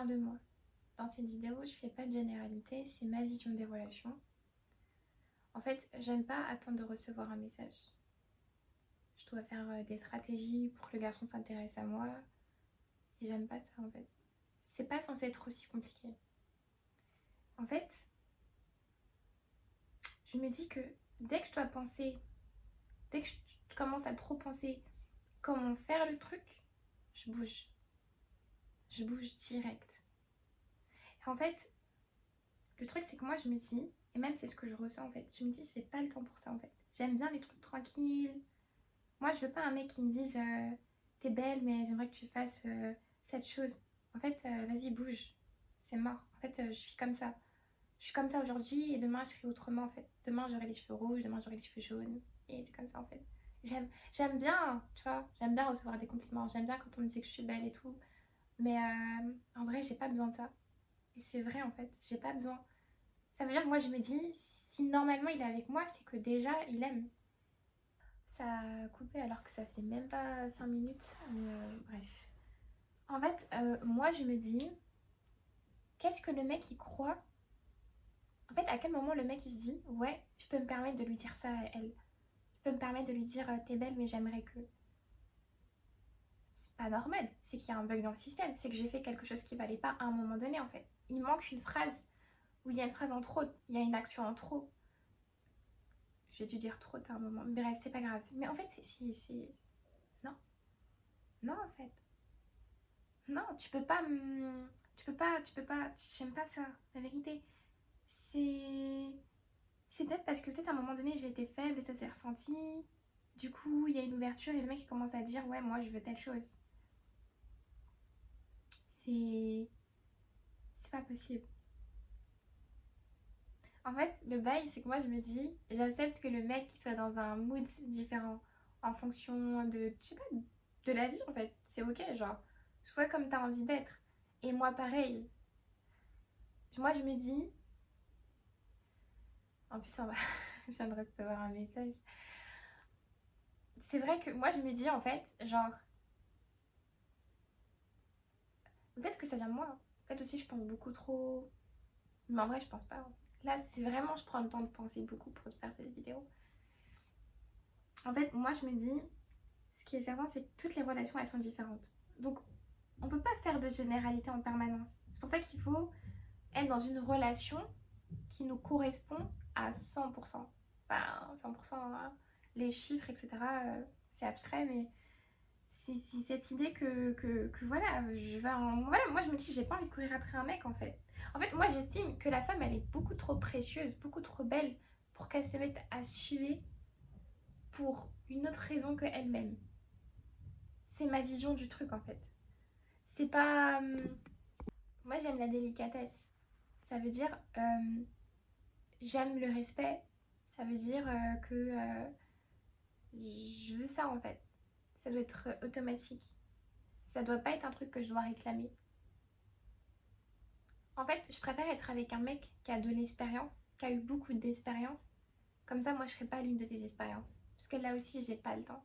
De moi. Dans cette vidéo, je fais pas de généralité, c'est ma vision des relations. En fait, j'aime pas attendre de recevoir un message. Je dois faire des stratégies pour que le garçon s'intéresse à moi. Et j'aime pas ça en fait. C'est pas censé être aussi compliqué. En fait, je me dis que dès que je dois penser, dès que je commence à trop penser comment faire le truc, je bouge. Je bouge direct. Et en fait, le truc c'est que moi je me dis, et même c'est ce que je ressens en fait, je me dis j'ai pas le temps pour ça en fait. J'aime bien les trucs tranquilles. Moi je veux pas un mec qui me dise t'es belle mais j'aimerais que tu fasses cette chose. En fait vas-y bouge. C'est mort. En fait je suis comme ça. Je suis comme ça aujourd'hui et demain je serai autrement en fait. Demain j'aurai les cheveux rouges, demain j'aurai les cheveux jaunes. Et c'est comme ça en fait. J'aime bien, tu vois, j'aime bien recevoir des compliments. J'aime bien quand on me dit que je suis belle et tout. Mais en vrai j'ai pas besoin de ça. Et c'est vrai en fait, j'ai pas besoin. Ça veut dire que moi je me dis, si normalement il est avec moi, c'est que déjà il aime. Ça a coupé alors que ça faisait même pas 5 minutes, mais bref. En fait, moi je me dis, qu'est-ce que le mec il croit? En fait, à quel moment le mec il se dit, ouais, je peux me permettre de lui dire ça à elle. Je peux me permettre de lui dire, t'es belle mais j'aimerais que. C'est pas normal, c'est qu'il y a un bug dans le système, c'est que j'ai fait quelque chose qui valait pas à un moment donné en fait. Il manque une phrase, ou il y a une phrase en trop, il y a une action en trop. J'ai dû dire trop à un moment. Bref, c'est pas grave. Mais en fait, c'est. Non. Non, en fait. Non, tu peux pas. Tu peux pas. Tu peux pas. J'aime pas ça. La vérité. C'est. C'est peut-être parce que peut-être à un moment donné, j'ai été faible et ça s'est ressenti. Du coup, il y a une ouverture et le mec il commence à dire ouais, moi je veux telle chose. C'est. C'est pas possible. En fait, le bail, c'est que moi je me dis, j'accepte que le mec soit dans un mood différent en fonction de, je sais pas, de la vie en fait. C'est ok, genre, sois comme t'as envie d'être. Et moi pareil. Moi je me dis, en plus, je viens de recevoir un message. C'est vrai que moi je me dis en fait, genre, peut-être que ça vient de moi. Peut-être aussi je pense beaucoup trop. Mais en vrai, je pense pas. Là, c'est vraiment, je prends le temps de penser beaucoup pour te faire cette vidéo. En fait, moi je me dis, ce qui est certain, c'est que toutes les relations, elles sont différentes. Donc, on peut pas faire de généralité en permanence. C'est pour ça qu'il faut être dans une relation qui nous correspond à 100%. Enfin, 100%, hein, les chiffres, etc., c'est abstrait, mais c'est cette idée que voilà, voilà, moi je me dis, j'ai pas envie de courir après un mec en fait. En fait, moi j'estime que la femme, elle est beaucoup trop précieuse, beaucoup trop belle pour qu'elle se mette à suer pour une autre raison que elle-même. C'est ma vision du truc en fait. C'est pas. Moi j'aime la délicatesse. Ça veut dire j'aime le respect. Ça veut dire que je veux ça en fait. Ça doit être automatique. Ça doit pas être un truc que je dois réclamer. En fait, je préfère être avec un mec qui a de l'expérience, qui a eu beaucoup d'expérience. Comme ça, moi je serai pas l'une de tes expériences. Parce que là aussi, j'ai pas le temps.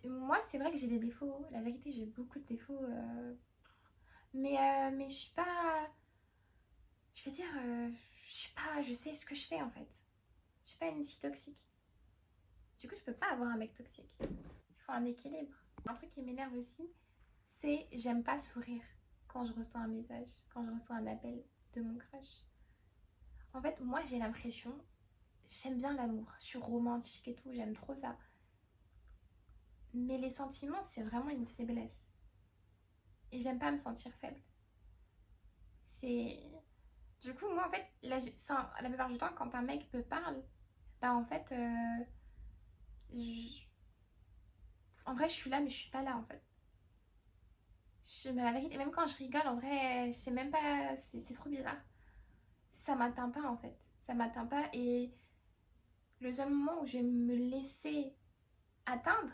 Moi, c'est vrai que j'ai des défauts. La vérité, j'ai beaucoup de défauts. Mais je suis pas. Je veux dire, je suis pas. Je sais ce que je fais en fait. Je suis pas une fille toxique. Du coup, je peux pas avoir un mec toxique. Il faut un équilibre. Un truc qui m'énerve aussi, c'est j'aime pas sourire quand je reçois un message, quand je reçois un appel de mon crush. En fait, moi, j'ai l'impression, j'aime bien l'amour, je suis romantique et tout, j'aime trop ça. Mais les sentiments, c'est vraiment une faiblesse. Et j'aime pas me sentir faible. C'est. Du coup, moi, en fait, enfin, la plupart du temps, quand un mec me parle, bah en fait, je- en vrai, je suis là, mais je suis pas là, en fait. Mais la vérité, même quand je rigole, en vrai, je sais même pas, c'est trop bizarre. Ça m'atteint pas, en fait. Ça m'atteint pas. Et le seul moment où je vais me laisser atteindre,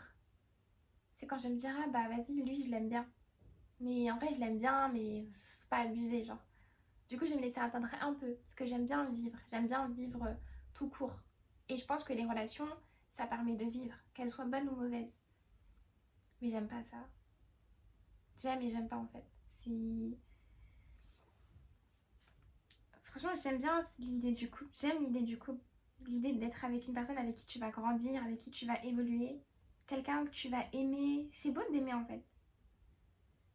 c'est quand je vais me dire, ah bah vas-y, lui, je l'aime bien. Mais en vrai, je l'aime bien, mais faut pas abuser, genre. Du coup, je vais me laisser atteindre un peu, parce que j'aime bien vivre. J'aime bien vivre tout court. Et je pense que les relations, ça permet de vivre, qu'elles soient bonnes ou mauvaises. Mais j'aime pas ça. J'aime et j'aime pas, en fait. C'est. Franchement, j'aime bien l'idée du couple. J'aime l'idée du couple. L'idée d'être avec une personne avec qui tu vas grandir, avec qui tu vas évoluer. Quelqu'un que tu vas aimer. C'est beau d'aimer en fait.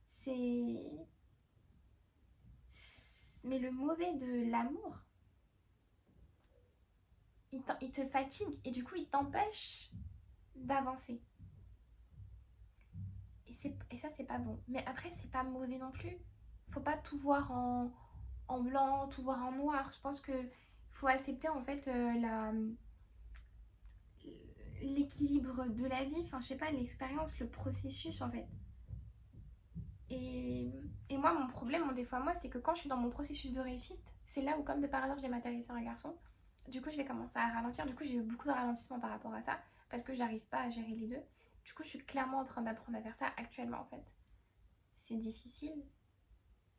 C'est... Mais le mauvais de l'amour, il te fatigue et du coup il t'empêche d'avancer. Et ça, c'est pas bon. Mais après, c'est pas mauvais non plus. Faut pas tout voir en blanc, tout voir en noir. Je pense que faut accepter en fait l'équilibre de la vie. Enfin, je sais pas, l'expérience, le processus en fait. Et, et moi, mon problème, des fois, moi, c'est que quand je suis dans mon processus de réussite, c'est là où, comme de par hasard, j'ai matérialisé un garçon. Du coup, je vais commencer à ralentir. Du coup, j'ai eu beaucoup de ralentissement par rapport à ça parce que j'arrive pas à gérer les deux. Du coup, je suis clairement en train d'apprendre à faire ça actuellement en fait. C'est difficile.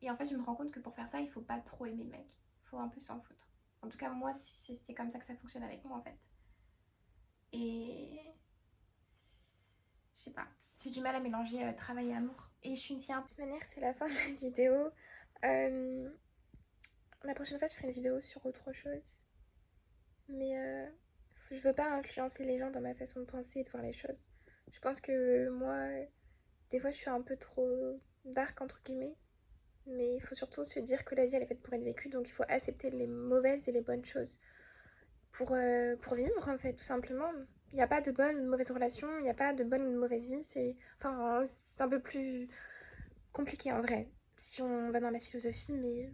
Et en fait, je me rends compte que pour faire ça, il faut pas trop aimer le mec. Il faut un peu s'en foutre. En tout cas, moi, c'est comme ça que ça fonctionne avec moi en fait. Et je sais pas. J'ai du mal à mélanger travail et amour. Et je suis une fille un peu. De toute manière, c'est la fin de la vidéo. Euh, la prochaine fois, je ferai une vidéo sur autre chose. Mais je veux pas influencer les gens dans ma façon de penser et de voir les choses. Je pense que moi, des fois, je suis un peu trop dark, entre guillemets. Mais il faut surtout se dire que la vie, elle est faite pour être vécue. Donc, il faut accepter les mauvaises et les bonnes choses pour vivre, en fait, tout simplement. Il n'y a pas de bonne ou de mauvaise relation. Il n'y a pas de bonne ou de mauvaise vie. C'est un peu plus compliqué, en vrai, si on va dans la philosophie. Mais